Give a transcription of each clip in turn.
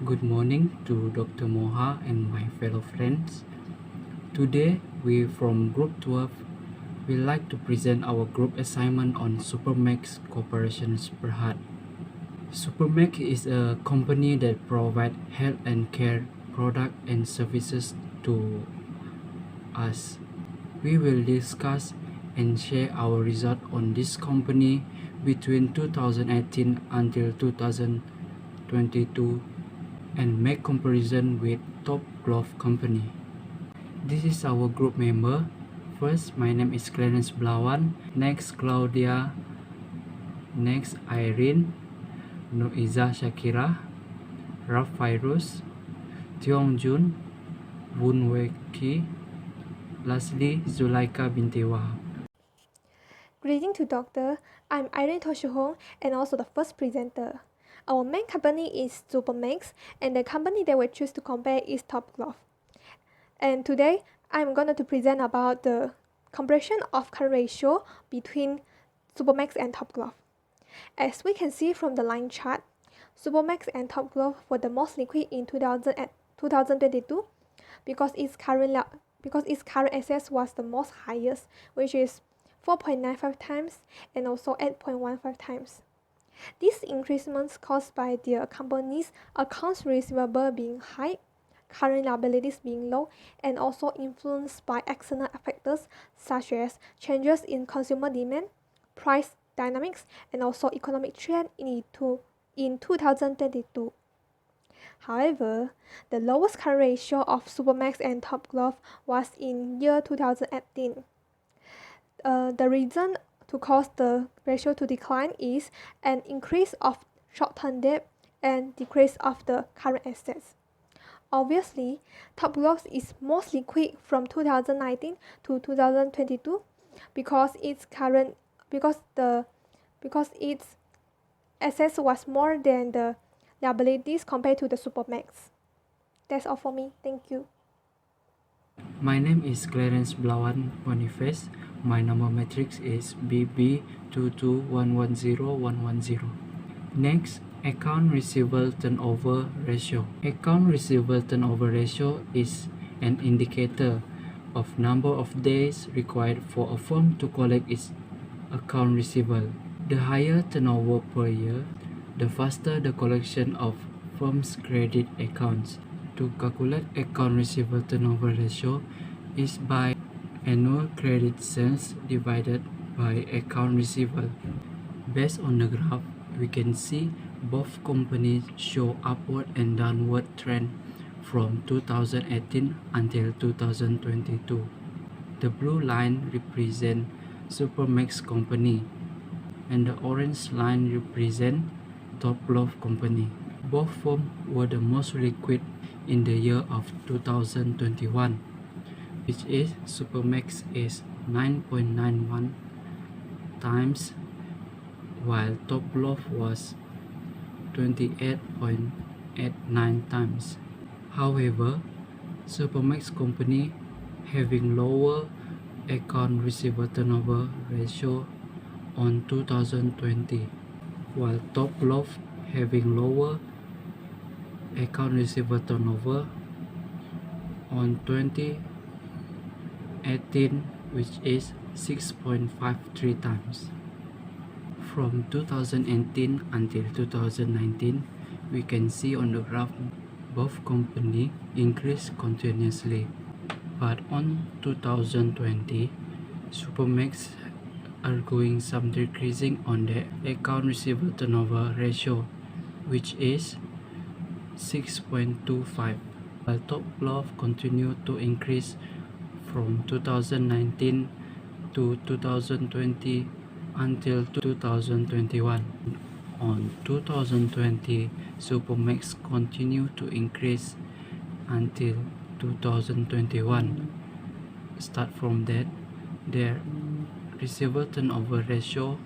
Good morning to Dr. Moha and my fellow friends. Today, we from Group 12 will like to present our group assignment on Supermax Cooperation's Berhad. Supermax is a company that provides health and care products and services to us. We will discuss and share our result on this company between 2018 until 2022 and make comparison with top glove company. This is our group member. First, my name is Clarence Blawan. Next, Claudia. Next, Irene. Noiza Shakira. Raf Fairuz. Tiong Jun. Woon Weki. Lastly, Zulaika binti Wahab. Greeting to Doctor. I'm Irene Toshuhong and also the first presenter. Our main company is Supermax and the company that we choose to compare is Top Glove. And today I'm going to present about the comparison of current ratio between Supermax and Top Glove. As we can see from the line chart, Supermax and Top Glove were the most liquid in 2022 because its current assets was the most highest, which is 4.95 times and also 8.15 times. These increasements caused by the company's accounts receivable being high, current liabilities being low, and also influenced by external factors such as changes in consumer demand, price dynamics, and also economic trend in 2022. However, the lowest current ratio of Supermax and Top Glove was in year 2018. The reason to cause the ratio to decline is an increase of short-term debt and decrease of the current assets. Obviously, Top Glove is most liquid from 2019 to 2022 because its assets was more than the liabilities compared to the Supermax. That's all for me. Thank you. My name is Clarence Blawan Boniface. My number matrix is BB221101110. Next, account receivable turnover ratio. Account receivable turnover ratio is an indicator of number of days required for a firm to collect its account receivable. The higher turnover per year, the faster the collection of firm's credit accounts. To calculate account receivable turnover ratio is by annual credit sales divided by account receivable. Based on the graph, we can see both companies show upward and downward trend from 2018 until 2022. The blue line represents Supermax company and the orange line represents Top Glove company. Both firms were the most liquid in the year of 2021, which is Supermax is 9.91 times while Top Glove was 28.89 times. However, Supermax company having lower account receivable turnover ratio on 2020, while Top Glove having lower account receivable turnover on 2018, which is 6.53 times. From 2018 until 2019, we can see on the graph both companies increased continuously, but on 2020, Supermax are going some decreasing on the account receivable turnover ratio, which is 6.25, while Top Glove continued to increase from 2019 to 2020 until 2021. On 2020, Supermax continued to increase until 2021. Start from that, their receivable turnover ratio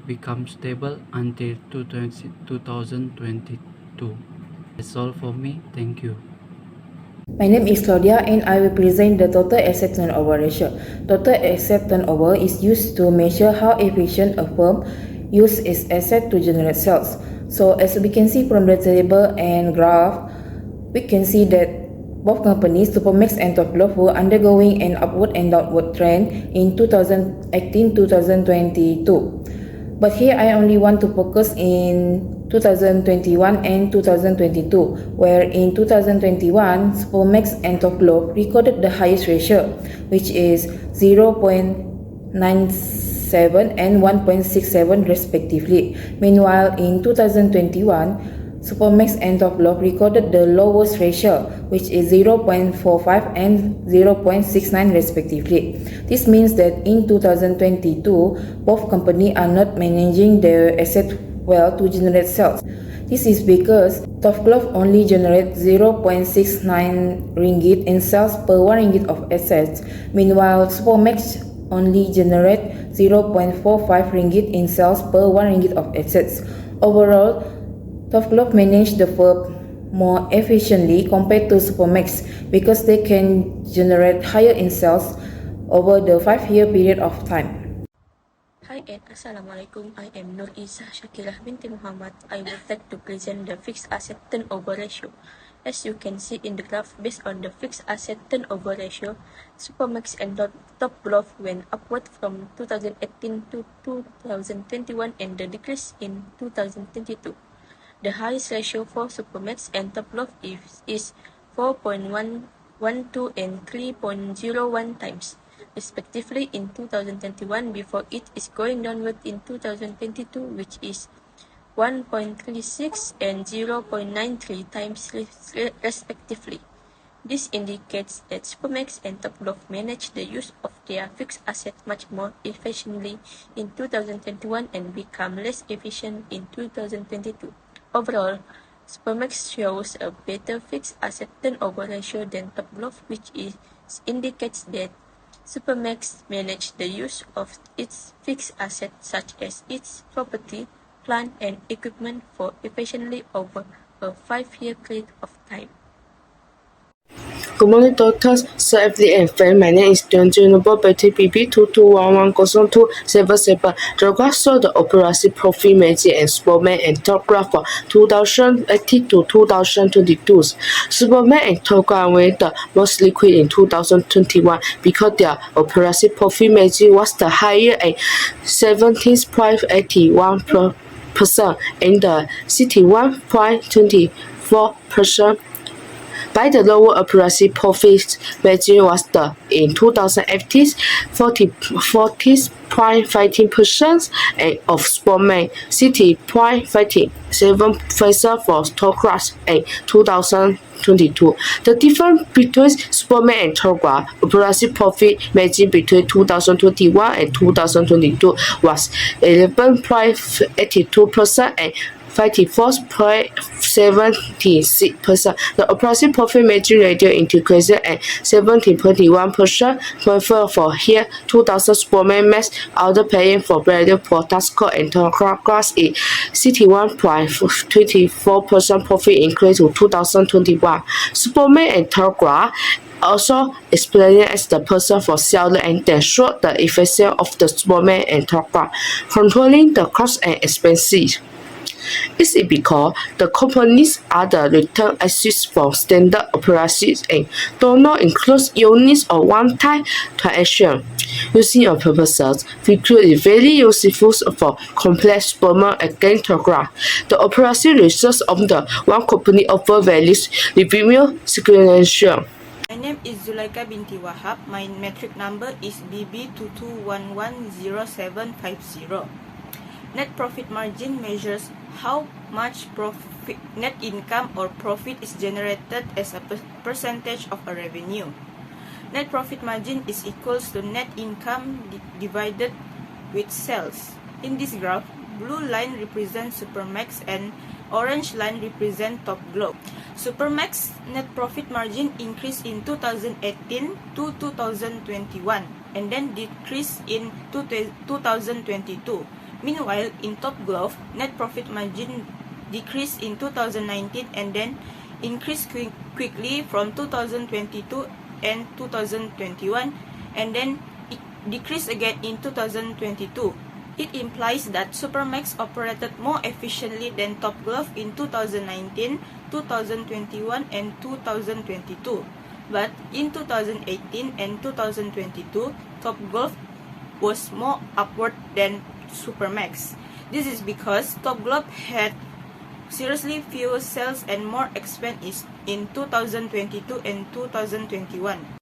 becomes stable until 2022. That's all for me. Thank you. My name is Claudia and I will present the total asset turnover ratio. Total asset turnover is used to measure how efficient a firm uses its asset to generate sales. So as we can see from the table and graph, we can see that both companies, Supermax and Top Glove, were undergoing an upward and downward trend in 2018-2022. But here I only want to focus in 2021 and 2022, where in 2021, Supermax and Top Glove recorded the highest ratio, which is 0.97 and 1.67 respectively. Meanwhile, in 2021, Supermax and Top Glove recorded the lowest ratio, which is 0.45 and 0.69 respectively. This means that in 2022, both companies are not managing their assets well to generate sales. This is because Top Glove only generates 0.69 ringgit in sales per 1 ringgit of assets, meanwhile Supermax only generates 0.45 ringgit in sales per 1 ringgit of assets. Overall, Top Glove manage the firm more efficiently compared to Supermax because they can generate higher in sales over the 5-year period of time. Hi and Assalamualaikum. I am Nur Isa Shakilah binti Muhammad. I would like to present the fixed asset turnover ratio. As you can see in the graph, based on the fixed asset turnover ratio, Supermax and Top Glove went upward from 2018 to 2021 and the decrease in 2022. The highest ratio for Supermax and Top Glove is 4.112 and 3.01 times, respectively in 2021, before it is going downward in 2022, which is 1.36 and 0.93 times respectively. This indicates that Supermax and Top Glove manage the use of their fixed assets much more efficiently in 2021 and become less efficient in 2022. Overall, Supermax shows a better fixed asset turnover ratio than Top Glove, which indicates that Supermax manage the use of its fixed assets such as its property, plant and equipment for efficiently over a 5-year period of time. Good morning, doctors, Sir FD and friend. My name is Tunjunable Betty BB 2211-0277. The graph shows the operating profit margin and Superman and Top Glove for 2018 to 2022. Superman and Top Glove were the most liquid in 2021 because their operating profit margin was the higher at 17.81% and the 61.24%. By the lower operating profit margin was the in 2018 40.15% and of Superman 60.57% for Top Glove in 2022. The difference between Superman and Top Glove operating profit margin between 2021 and 2022 was 11.82% and 54.76%. The operating profit margin ratio increased at 17.1%. However, for here, 2000 Superman Max order paying for value for Tasco and Top Glove is 61.24% profit increase to 2021. Superman and Top Glove also explained as the person for seller and then showed the efficiency of the Superman and Top Glove, controlling the cost and expenses. Is it because the companies are the return assets for standard operations and do not include units or one-time transaction? Using a purposes, FICRE is very useful for complex Superman against Top Glove. The operation results of the one company offer values revenue sequential. My name is Zulaika binti Wahab. My metric number is BB22110750. Net profit margin measures how much net income or profit is generated as a percentage of a revenue. Net profit margin is equals to net income divided with sales. In this graph, blue line represents Supermax and orange line represents Top Glove. Supermax net profit margin increased in 2018 to 2021 and then decreased in 2022. Meanwhile, in Top Glove, net profit margin decreased in 2019 and then increased quickly from 2022 and 2021 and then it decreased again in 2022. It implies that Supermax operated more efficiently than Top Glove in 2019, 2021, and 2022. But in 2018 and 2022, Top Glove was more upward than Supermax. This is because Top Glove had seriously fewer sales and more expense in 2022 and 2021.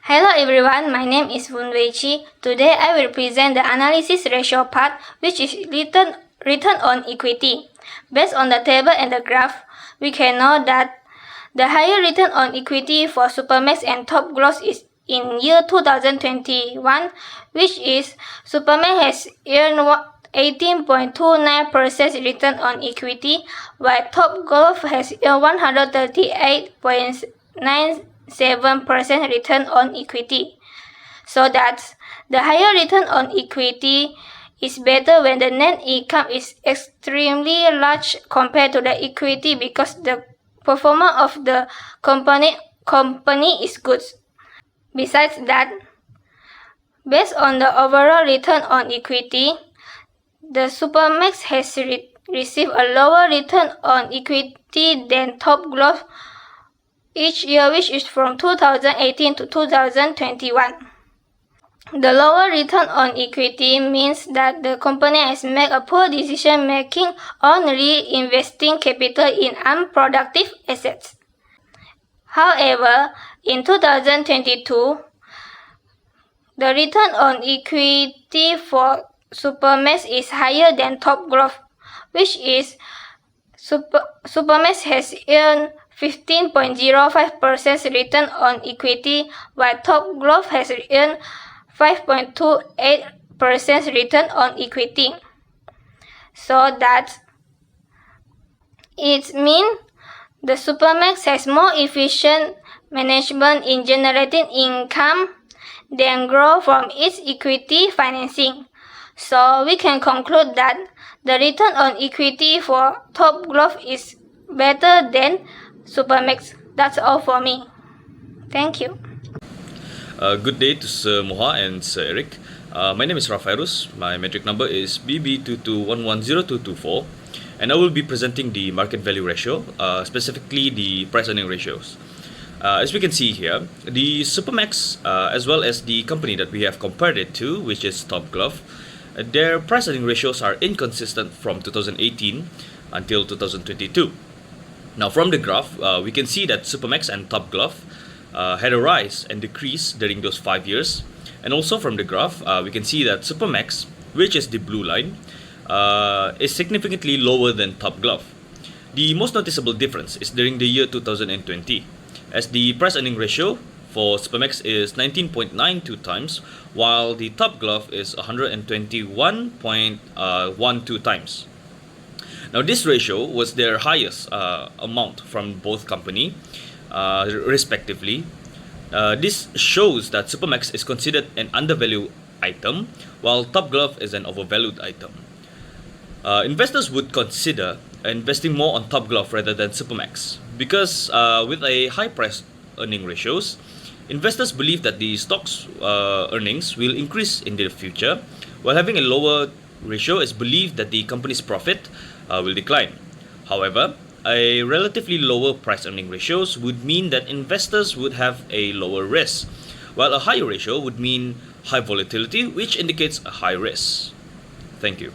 Hello everyone, my name is Wun Wei Chi. Today I will present the analysis ratio part, which is return on equity. Based on the table and the graph, we can know that the higher return on equity for Supermax and Top Glove is in year 2021, which is Supermax has earned 18.29% return on equity, while Top Glove has earned 138.97% return on equity. So that the higher return on equity is better when the net income is extremely large compared to the equity because the performance of the company is good. Besides that, based on the overall return on equity, the Supermax has received a lower return on equity than Top Glove each year, which is from 2018 to 2021. The lower return on equity means that the company has made a poor decision making on reinvesting capital in unproductive assets. However, in 2022, the return on equity for Supermax is higher than Top Glove, which is Supermax has earned 15.05% return on equity, while Top Glove has earned 5.28% return on equity. So that it means the Supermax has more efficient management in generating income than grow from its equity financing. So we can conclude that the return on equity for Top Glove is better than Supermax. That's all for me. Thank you. Good day to Sir Moha and Sir Eric. My name is Rafairus. My metric number is BB22110224, and I will be presenting the market value ratio, specifically the price earning ratios. As we can see here, the Supermax, as well as the company that we have compared it to, which is Top Glove, their price earning ratios are inconsistent from 2018 until 2022. Now, from the graph, we can see that Supermax and Top Glove had a rise and decrease during those 5 years. And also from the graph, we can see that Supermax, which is the blue line, is significantly lower than Top Glove. The most noticeable difference is during the year 2020, as the price earning ratio for Supermax is 19.92 times, while the Top Glove is 121.12 times. Now, this ratio was their highest amount from both company, respectively. This shows that Supermax is considered an undervalued item, while Top Glove is an overvalued item. Investors would consider investing more on Top Glove rather than Supermax because with a high price earning ratios, investors believe that the stock's earnings will increase in the future, while having a lower ratio is believed that the company's profit will decline. However, a relatively lower price earning ratios would mean that investors would have a lower risk, while a higher ratio would mean high volatility, which indicates a high risk. Thank you.